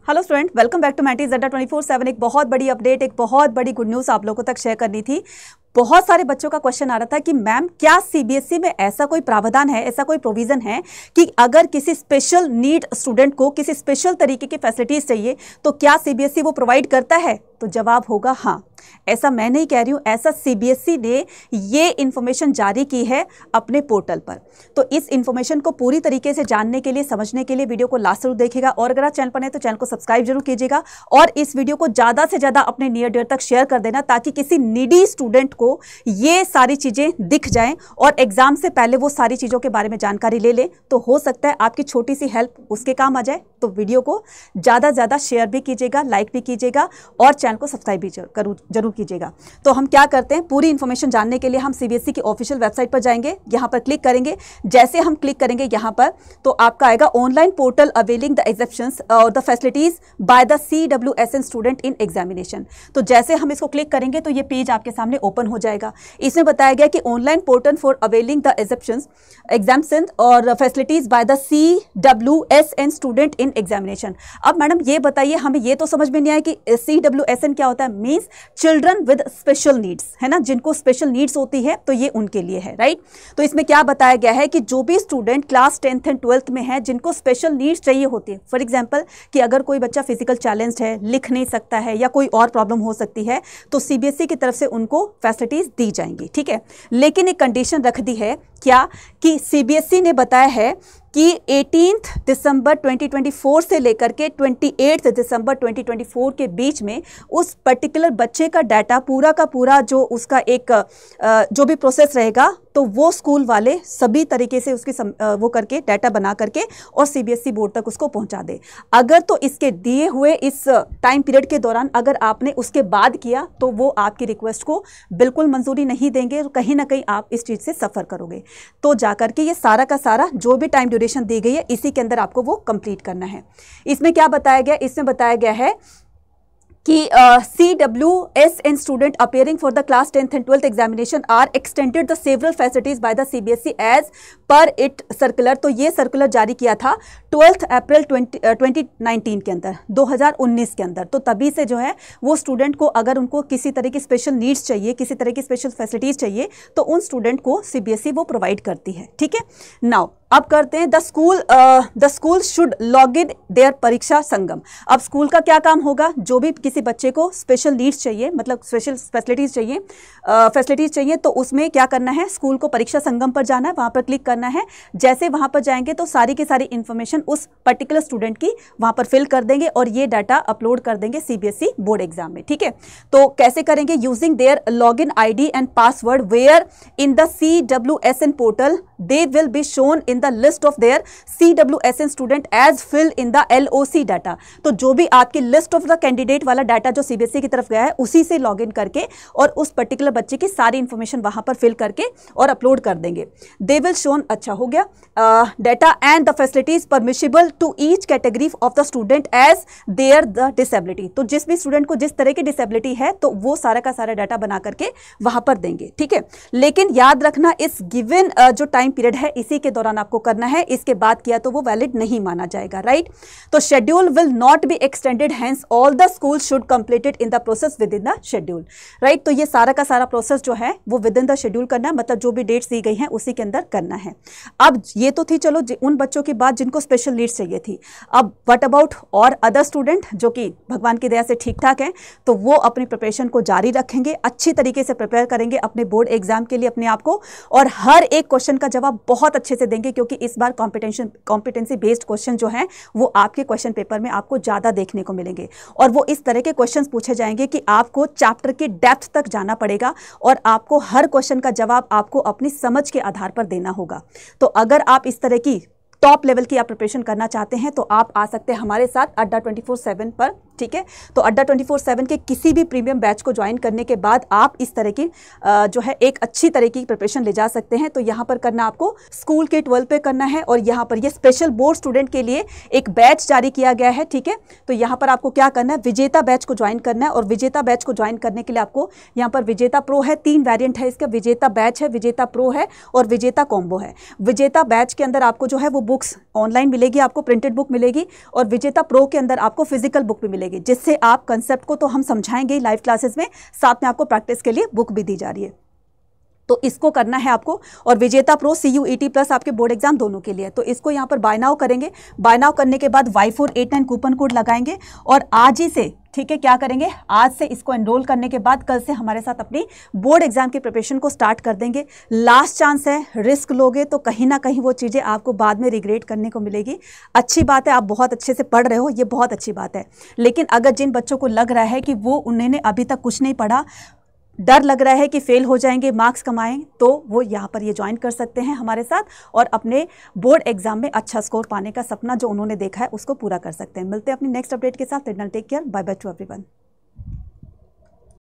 Hello student, welcome back to मैटीज अड्डा 24/7। एक बहुत बड़ी अपडेट, एक बहुत बड़ी गुड न्यूज़ आप लोगों तक शेयर करनी थी। बहुत सारे बच्चों का क्वेश्चन आ रहा था कि मैम क्या सीबीएसई में ऐसा कोई प्रावधान है, ऐसा कोई प्रोविजन है कि अगर किसी स्पेशल नीड स्टूडेंट को किसी स्पेशल तरीके की फैसिलिटीज चाहिए तो क्या सीबीएसई वो प्रोवाइड करता है? तो जवाब होगा हाँ। ऐसा मैं नहीं कह रही हूँ, ऐसा सीबीएसई ने ये इन्फॉर्मेशन जारी की है अपने पोर्टल पर। तो इस इन्फॉर्मेशन को पूरी तरीके से जानने के लिए, समझने के लिए वीडियो को लास्ट तक देखिएगा। और अगर आप चैनल पर नए तो चैनल को सब्सक्राइब जरूर कीजिएगा और इस वीडियो को ज़्यादा से ज़्यादा अपने नियर डियर तक शेयर कर देना ताकि किसी नीडी स्टूडेंट को ये सारी चीज़ें दिख जाएं और एग्जाम से पहले वो सारी चीज़ों के बारे में जानकारी ले ले। तो हो सकता है आपकी छोटी सी हेल्प उसके काम आ जाए। तो वीडियो को ज़्यादा से ज़्यादा शेयर भी कीजिएगा, लाइक भी कीजिएगा और चैनल को सब्सक्राइब भी जरूर कीजिएगा। तो हम क्या करते हैं, पूरी इन्फॉर्मेशन जानने के लिए हम सीबीएसई की ऑफिशियल वेबसाइट पर जाएंगे। यहाँ पर क्लिक करेंगे। जैसे हम क्लिक करेंगे यहाँ पर तो आपका आएगा ऑनलाइन पोर्टल अवेलिंग द एग्जेप्शंस और the facilities by the CWSN student in examination. तो जैसे हम इसको क्लिक करेंगे तो ये पेज आपके सामने ओपन हो जाएगा। इसमें बताया गया कि online portal for availing the exemption और facilities by the CWSN student in examination. अब मैडम ये बताइए, हमें ये तो समझ में नहीं आया कि CWSN क्या होता है। Means children with special needs, है ना, जिनको स्पेशल नीड्स होती है तो ये उनके लिए है, राइट। तो इसमें क्या बताया गया है कि जो भी student class 10th and 12th में है जिनको स्पेशल नीड्स चाहिए होती है, फॉर एग्जांपल कि अगर कोई बच्चा फिजिकल चैलेंज्ड है, लिख नहीं सकता है या कोई और प्रॉब्लम हो सकती है तो सीबीएसई की तरफ से उनको फैसिलिटीज दी जाएंगी, ठीक है। लेकिन एक कंडीशन रख दी है क्या कि सीबीएसई ने बताया है कि 18 दिसंबर 2024 से लेकर के 28 दिसंबर 2024 के बीच में उस पर्टिकुलर बच्चे का डाटा पूरा का पूरा जो उसका एक जो भी प्रोसेस रहेगा तो वो स्कूल वाले सभी तरीके से उसकी वो करके डाटा बना करके और सीबीएसई बोर्ड तक उसको पहुंचा दे। अगर तो इसके दिए हुए इस टाइम पीरियड के दौरान अगर आपने उसके बाद किया तो वो आपकी रिक्वेस्ट को बिल्कुल मंजूरी नहीं देंगे और कहीं ना कहीं आप इस चीज़ से सफ़र करोगे। तो जाकर के ये सारा का सारा जो भी टाइम ड्यूरेशन दी गई है इसी के अंदर आपको वो कंप्लीट करना है। इसमें क्या बताया गया, इसमें बताया गया है कि CWSN student appearing for the class 10th and 12th examination are extended the several facilities by the CBSE as per it circular. तो ये सर्कुलर जारी किया था 12 अप्रैल 2019 के अंदर, 2019 के अंदर। तो तभी से जो है वो स्टूडेंट को अगर उनको किसी तरह की स्पेशल नीड्स चाहिए, किसी तरह की स्पेशल फैसिलिटीज चाहिए तो उन स्टूडेंट को सीबीएसई वो प्रोवाइड करती है, ठीक है। नाउ अब करते हैं the school should log in their परीक्षा संगम। अब स्कूल का क्या काम होगा, जो भी किसी बच्चे को स्पेशल नीड्स चाहिए, मतलब स्पेशल फैसिलिटीज चाहिए तो उसमें क्या करना है, स्कूल को परीक्षा संगम पर जाना है, वहां पर क्लिक करना है। जैसे वहां पर जाएंगे तो सारी की सारी इंफॉर्मेशन उस पर्टिकुलर स्टूडेंट की वहां पर फिल कर देंगे और ये डाटा अपलोड कर देंगे सीबीएसई बोर्ड एग्जाम में, ठीक है। तो कैसे करेंगे, using their log in ID and password where in the CWSN portal they will be shown in the list of their CWSN student as filled in the LOC data. तो जो भी आपकी लिस्ट ऑफ द कैंडिडेट वाला data जो CBSE की तरफ गया है उसी से लॉगिन करके और उस पर्टिकुलर बच्चे की सारी इंफॉर्मेशन वहां पर फिल करके और अपलोड कर देंगे। दे विल शोन, अच्छा हो गया, data and the facilities permissible to each category of the student as their the disability. तो जिस भी स्टूडेंट को जिस तरह की डिसेबिलिटी है तो वो सारा का सारा डाटा बना करके वहां पर देंगे, ठीक है। लेकिन याद रखना इस गिवन जो टाइम पीरियड है इसी के दौरान आपको करना है, इसके बाद किया तो वो वैलिड नहीं माना जाएगा, राइट। तो schedule will not be extended, hence all the school should completed in the process with in the schedule, right. तो ये सारा का सारा प्रोसेस जो है वो विद इन द शेड्यूल करना है, मतलब जो भी डेट्स दी गई हैं उसी के अंदर करना है। अब ये तो थी चलो उन बच्चों की बात जिनको स्पेशल नीड्स चाहिए थी। अब व्हाट अबाउट और अदर स्टूडेंट जो कि भगवान की दया से ठीक ठाक हैं, तो वो अपनी प्रिपरेशन को जारी रखेंगे, अच्छी तरीके से प्रिपेयर करेंगे अपने बोर्ड एग्जाम के लिए अपने आप को और हर एक क्वेश्चन का जवाब बहुत अच्छे से देंगे क्योंकि इस बार कॉम्पिटेंसी बेस्ड क्वेश्चन जो हैं वो आपके क्वेश्चन पेपर में आपको ज़्यादा देखने को मिलेंगे और वो इस तरह के क्वेश्चंस पूछे जाएंगे कि आपको चैप्टर के डेप्थ तक जाना पड़ेगा और आपको हर क्वेश्चन का जवाब आपको अपनी समझ के आधार पर देना होगा। तो अगर आप इस तरह की टॉप लेवल की आप प्रिपरेशन करना चाहते हैं तो आप आ सकते हैं हमारे साथ अड्डा 24/7 पर, ठीक है। तो अड्डा 24/7 के किसी भी प्रीमियम बैच को ज्वाइन करने के बाद आप इस तरह की जो है एक अच्छी तरह की प्रिपरेशन ले जा सकते हैं। तो यहाँ पर करना आपको स्कूल के 12 पे करना है, और यहाँ पर ये स्पेशल बोर्ड स्टूडेंट के लिए एक बैच जारी किया गया है, ठीक है। तो यहाँ पर आपको क्या करना है, विजेता बैच को ज्वाइन करना है, और विजेता बैच को ज्वाइन करने के लिए आपको यहाँ पर विजेता प्रो है, 3 वेरिएंट है इसका, विजेता बैच है, विजेता प्रो है और विजेता कॉम्बो है। विजेता बैच के अंदर आपको जो है वो बुक्स ऑनलाइन मिलेगी, आपको प्रिंटेड बुक मिलेगी, और विजेता प्रो के अंदर आपको फिजिकल बुक भी मिलेगी, जिससे आप कंसेप्ट को तो हम समझाएंगे लाइव क्लासेस में, साथ में आपको प्रैक्टिस के लिए बुक भी दी जा रही है। तो इसको करना है आपको। और विजेता प्रो CUET प्लस आपके बोर्ड एग्जाम दोनों के लिए। तो इसको यहाँ पर बाय नाउ करेंगे। बाय नाउ करने के बाद Y489 कूपन कोड लगाएंगे, और आज ही से, ठीक है, क्या करेंगे, आज से इसको एनरोल करने के बाद कल से हमारे साथ अपनी बोर्ड एग्जाम की प्रिपरेशन को स्टार्ट कर देंगे। लास्ट चांस है, रिस्क लोगे तो कहीं ना कहीं वो चीज़ें आपको बाद में रिग्रेट करने को मिलेगी। अच्छी बात है, आप बहुत अच्छे से पढ़ रहे हो, ये बहुत अच्छी बात है, लेकिन अगर जिन बच्चों को लग रहा है कि वो उन्होंने अभी तक कुछ नहीं पढ़ा, डर लग रहा है कि फेल हो जाएंगे, मार्क्स कमाएं, तो वो यहाँ पर ये ज्वाइन कर सकते हैं हमारे साथ, और अपने बोर्ड एग्जाम में अच्छा स्कोर पाने का सपना जो उन्होंने देखा है उसको पूरा कर सकते हैं। मिलते हैं अपनी नेक्स्ट अपडेट के साथ। Take care, bye bye to everyone.